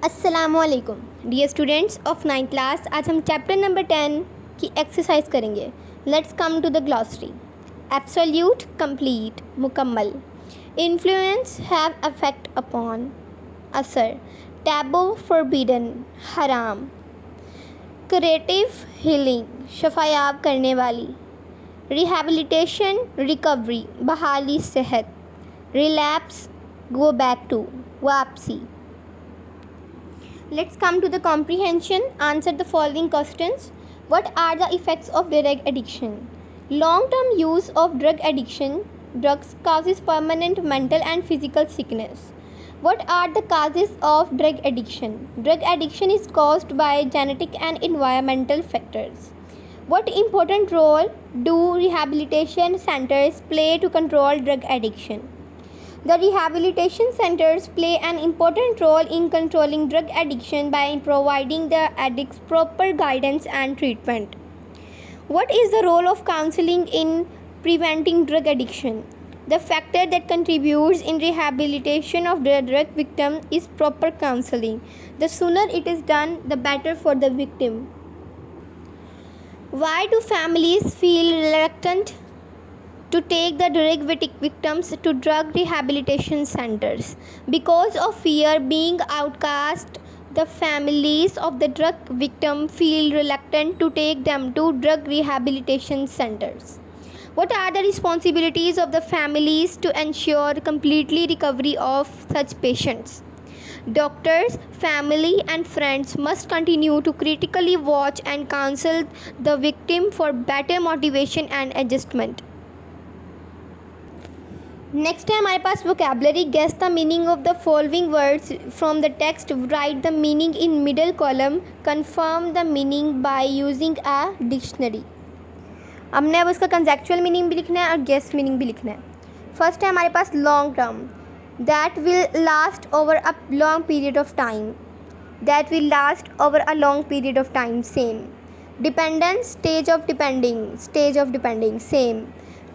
अस्सलामुअलैकुम dear students of 9th class. आज हम चैप्टर नंबर 10 की एक्सरसाइज करेंगे। Let's come to the glossary. Absolute complete मुकम्मल। इन्फ्लुएंस हैव अफेक्ट अपॉन असर। टैबू फॉरबिडन हराम। क्रिएटिव हीलिंग शफायाब करने वाली। रिहैबिलिटेशन रिकवरी बहाली सेहत। रिलैप्स गो बैक टू वापसी। Let's come to the comprehension. Answer the following questions. What are the effects of drug addiction? Long-term use of drugs causes permanent mental and physical sickness. What are the causes of drug addiction? Drug addiction is caused by genetic and environmental factors. What important role do rehabilitation centers play to control drug addiction? The rehabilitation centers play an important role in controlling drug addiction by providing the addicts proper guidance and treatment. What is the role of counseling in preventing drug addiction? The factor that contributes in rehabilitation of the drug victim is proper counseling. The sooner it is done, the better for the victim. Why do families feel reluctant to take the drug victims to drug rehabilitation centers? Because of fear being outcast, the families of the drug victim feel reluctant to take them to drug rehabilitation centers. What are the responsibilities of the families to ensure completely recovery of such patients? Doctors, family and friends must continue to critically watch and counsel the victim for better motivation and adjustment. Next है हमारे पास vocabulary. Guess the meaning of the following words from the text. Write the meaning in middle column. Confirm the meaning by using a dictionary. हमने अब उसका conceptual meaning भी लिखना है और गेस मीनिंग भी लिखना है। फर्स्ट है हमारे पास long term. That will last over a long period of time. That will last over a long period of time. Same. Dependence stage of depending same.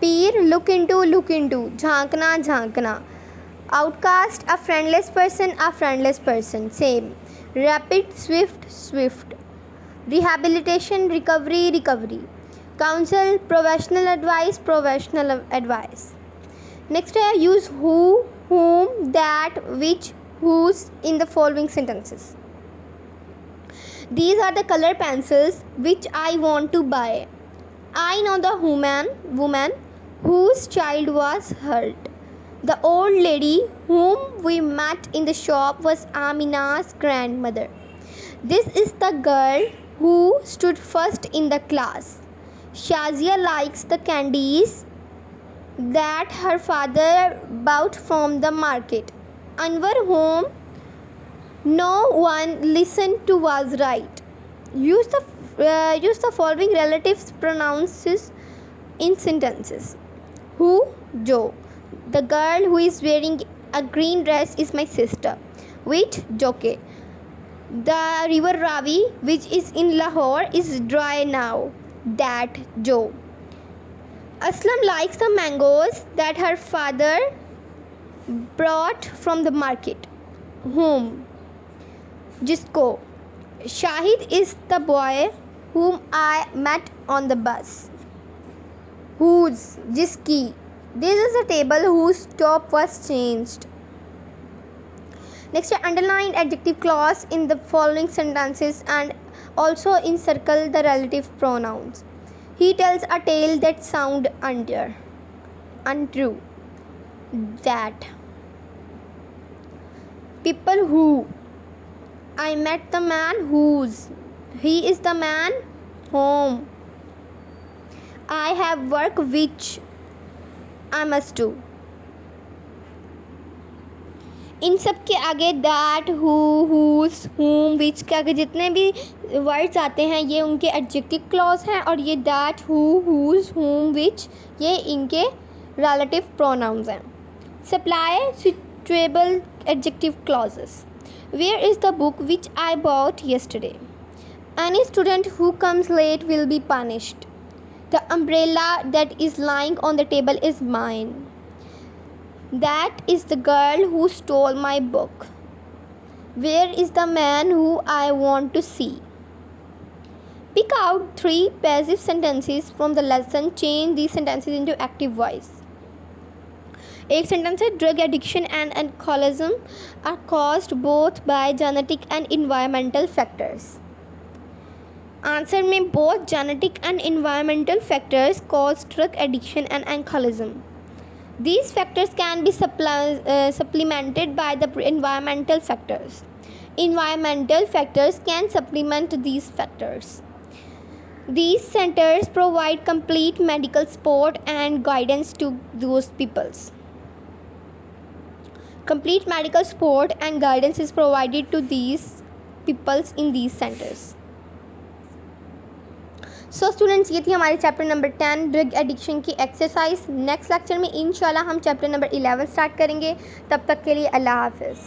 Peer look into झांकना। Outcast a friendless person same. Rapid swift. Rehabilitation recovery. Counsel professional advice. Next है use who, whom, that, which, whose in the following sentences. These are the color pencils which I want to buy. I know the woman whose child was hurt. The old lady whom we met in the shop was Amina's grandmother. This is the girl who stood first in the class. Shazia likes the candies that her father bought from the market. Anwar, whom no one listened to, was right. Use the following relative pronouns in sentences. Who, Joe. The girl who is wearing a green dress is my sister. Which, Joke. The river Ravi, which is in Lahore, is dry now. That, Joe. Aslam likes the mangoes that her father brought from the market. Whom? Jisko. Shahid is the boy whom I met on the bus. Whose? Jiski. This is a table whose top was changed. Next, underline adjective clause in the following sentences and also encircle the relative pronouns. He tells a tale that sounds untrue. That. People who. I met the man whose. He is the man whom. I have work which I must do. इन सब के आगे that, who, whose, whom, which के आगे जितने भी words आते हैं ये उनके एडजेक्टिव क्लॉज हैं और ये that, who, whose, whom, which ये इनके रिलेटिव प्रोनाउंस हैं. Supply suitable adjective clauses. Where is the book which I bought yesterday? Any student who comes late will be punished. The umbrella that is lying on the table is mine. That is the girl who stole my book. Where is the man who I want to see? Pick out 3 passive sentences from the lesson. Change these sentences into active voice. एक sentence है drug addiction and alcoholism are caused both by genetic and environmental factors. Answer में both genetic and environmental factors cause drug addiction and alcoholism. These factors can be supplemented by the environmental factors. Environmental factors can supplement these factors. These centers provide complete medical support and guidance to those peoples. Complete medical support and guidance is provided to these peoples in these centers. So students, ये थी हमारी chapter number 10 drug addiction की exercise. Next lecture में इंशाल्लाह हम chapter number 11 start करेंगे. तब तक के लिए अल्लाह हाफिज़.